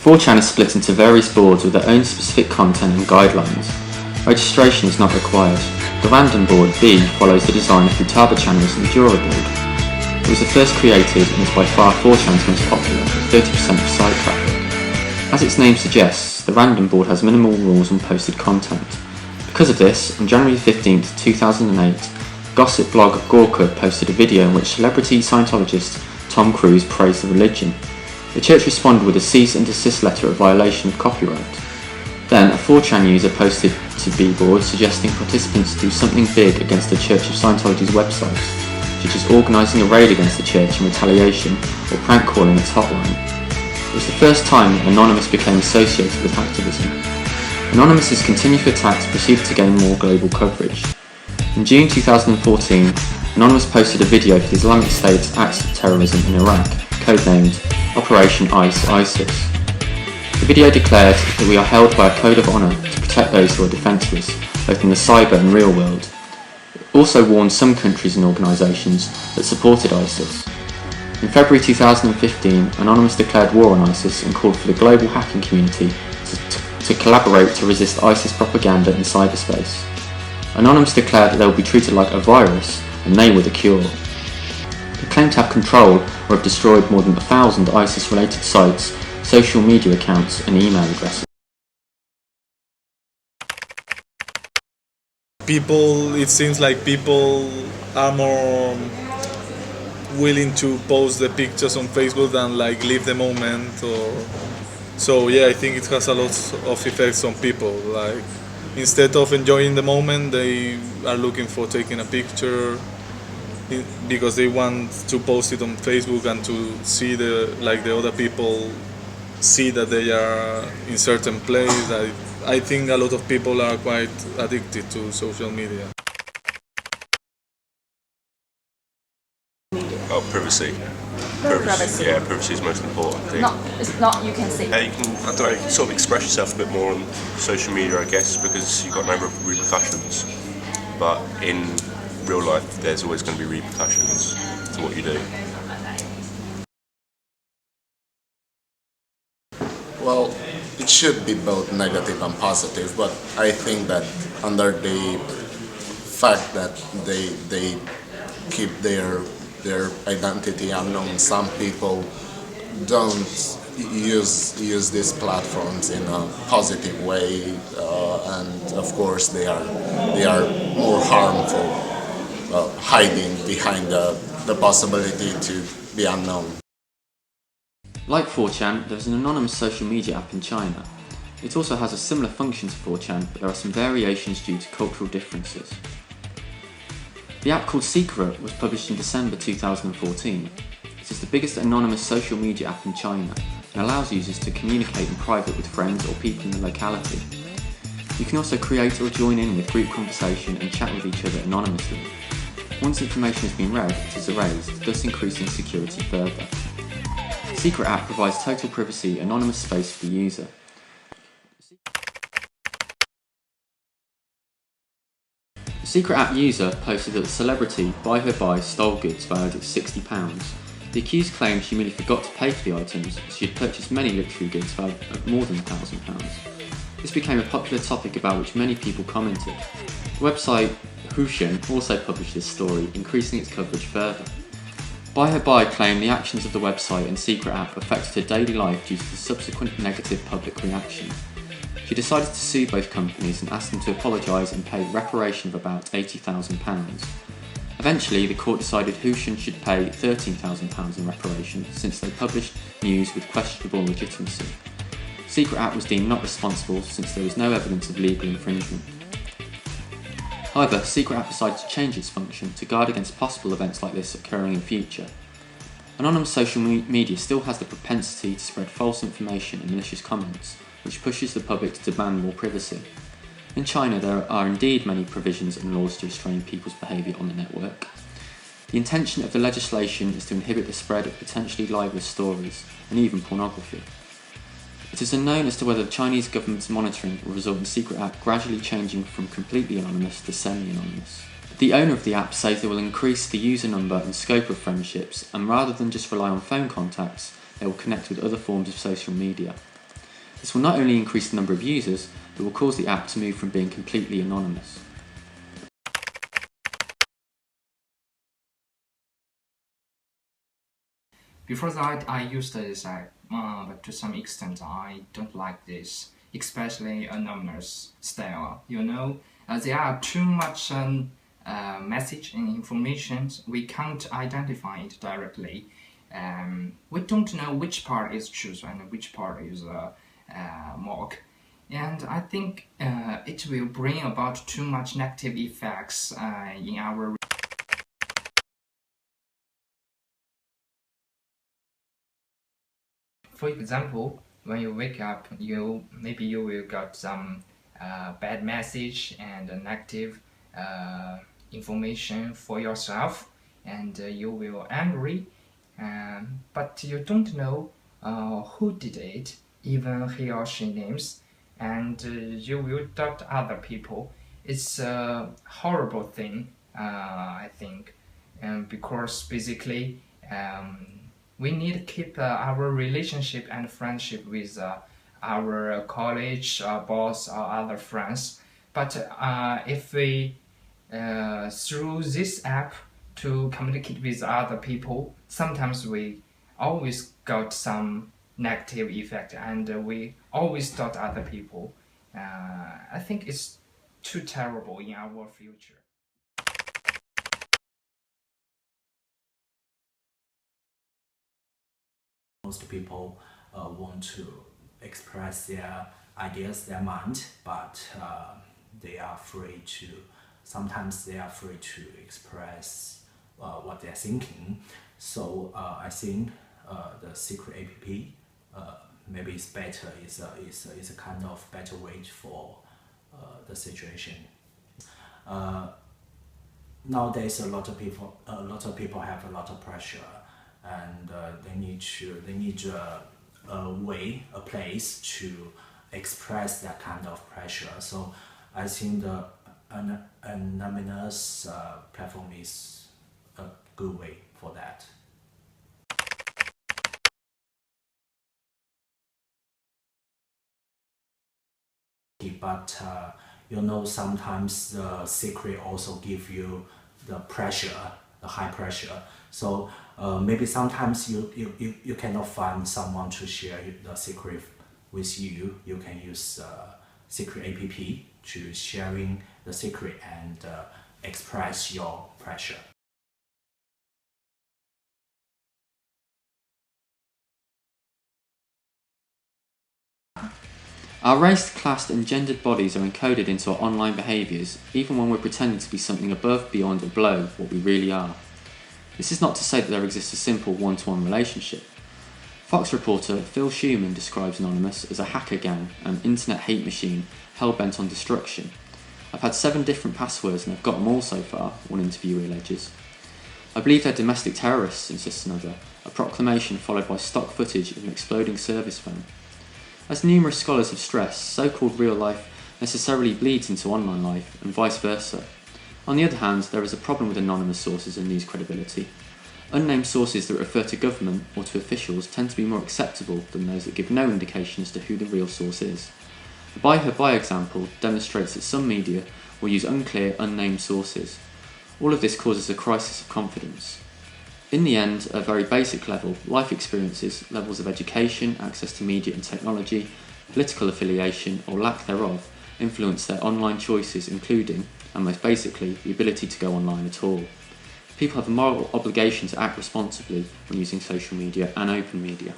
4chan is split into various boards with their own specific content and guidelines. Registration is not required. The random board B follows the design of Futaba channels and the Jura board. It was the first created and is by far 4chan's most popular, with 30% of site traffic. As its name suggests, the random board has minimal rules on posted content. Because of this, on January 15, 2008, gossip blog Gorka posted a video in which celebrity Scientologist Tom Cruise praised the religion. The church responded with a cease and desist letter of violation of copyright. Then, a 4chan user posted to B-board suggesting participants do something big against the Church of Scientology's website, such as organising a raid against the church in retaliation or prank calling its hotline. It was the first time that Anonymous became associated with activism. Anonymous's continued attacks proceeded to gain more global coverage. In June 2014, Anonymous posted a video for the Islamic State's acts of terrorism in Iraq, codenamed Operation ISIS. The video declared that we are held by a code of honour to protect those who are defenceless, both in the cyber and real world. It also warned some countries and organisations that supported ISIS. In February 2015, Anonymous declared war on ISIS and called for the global hacking community to collaborate to resist ISIS propaganda in cyberspace. Anonymous declared that they would be treated like a virus and they were the cure. They claim to have control or have destroyed more than 1,000 ISIS-related sites, social media accounts and email addresses. It seems like people are more willing to post the pictures on Facebook than like live the moment. So yeah, I think it has a lot of effects on people. Like instead of enjoying the moment, they are looking for taking a picture because they want to post it on Facebook and to see the other people see that they are in certain place. I think a lot of people are quite addicted to social media. Oh, privacy. Privacy. Yeah, privacy is most important thing. It's not you can see. Yeah, you can sort of express yourself a bit more on social media, I guess, because you've got no repercussions. But in real life, there's always going to be repercussions to what you do. Well, it should be both negative and positive, but I think that under the fact that they keep their identity unknown, some people don't use these platforms in a positive way, and of course they are more harmful, hiding behind the possibility to be unknown. Like 4chan, there is an anonymous social media app in China. It also has a similar function to 4chan, but there are some variations due to cultural differences. The app called Secret was published in December 2014. It is the biggest anonymous social media app in China and allows users to communicate in private with friends or people in the locality. You can also create or join in with group conversation and chat with each other anonymously. Once information has been read, it is erased, thus increasing security further. The Secret app provides total privacy, anonymous space for the user. The Secret app user posted that the celebrity Buy Her Buy stole goods valued at £60. The accused claimed she merely forgot to pay for the items as she had purchased many luxury goods valued at more than £1,000. This became a popular topic about which many people commented. The website Hushan also published this story, increasing its coverage further. Buy Her Buy claimed the actions of the website and Secret app affected her daily life due to the subsequent negative public reaction. She decided to sue both companies and asked them to apologise and pay reparation of about £80,000. Eventually, the court decided Hushan should pay £13,000 in reparation since they published news with questionable legitimacy. Secret app was deemed not responsible since there was no evidence of legal infringement. However, Secret app decided to change its function to guard against possible events like this occurring in future. Anonymous social media still has the propensity to spread false information and malicious comments, which pushes the public to demand more privacy. In China, there are indeed many provisions and laws to restrain people's behaviour on the network. The intention of the legislation is to inhibit the spread of potentially libelous stories, and even pornography. It is unknown as to whether the Chinese government's monitoring will result in Secret app gradually changing from completely anonymous to semi-anonymous. The owner of the app says they will increase the user number and scope of friendships, and rather than just rely on phone contacts, they will connect with other forms of social media. This will not only increase the number of users, but will cause the app to move from being completely anonymous. Before that, I used this app, but to some extent I don't like this, especially anonymous style. You know, there are too much message and information. We can't identify it directly. We don't know which part is true and which part is mock. And I think it will bring about too much negative effects in our. For example, when you wake up, maybe you will get some bad message and negative information for yourself, and you will angry, but you don't know who did it, even he or she names, and you will doubt other people. It's a horrible thing, I think, because basically we need to keep our relationship and friendship with our college, boss, or other friends. But if we through this app to communicate with other people, sometimes we always got some negative effect, and we always doubt other people. I think it's too terrible in our future. Most people want to express their ideas, their mind, but they are afraid to. Sometimes they are afraid to express what they're thinking. So I think the secret app maybe is better. Is a kind of better way for the situation. Nowadays, a lot of people have a lot of pressure, and they need a place to express that kind of pressure. So I think the anonymous platform is a good way for that. But you know, sometimes the secret also give you the pressure, the high pressure. So maybe sometimes you cannot find someone to share the secret with you. You can use secret app to sharing the secret and express your pressure. Our race, class and gendered bodies are encoded into our online behaviours, even when we're pretending to be something above, beyond or below what we really are. This is not to say that there exists a simple one-to-one relationship. Fox reporter Phil Schumann describes Anonymous as a hacker gang, an internet hate machine hell-bent on destruction. I've had 7 different passwords and I've got them all so far, one interviewee alleges. I believe they're domestic terrorists, insists another, a proclamation followed by stock footage of an exploding service phone. As numerous scholars have stressed, so-called real life necessarily bleeds into online life, and vice versa. On the other hand, there is a problem with anonymous sources and news credibility. Unnamed sources that refer to government or to officials tend to be more acceptable than those that give no indication as to who the real source is. The Buy Her Buy example demonstrates that some media will use unclear, unnamed sources. All of this causes a crisis of confidence. In the end, at a very basic level, life experiences, levels of education, access to media and technology, political affiliation or lack thereof influence their online choices, including, and most basically, the ability to go online at all. People have a moral obligation to act responsibly when using social media and open media.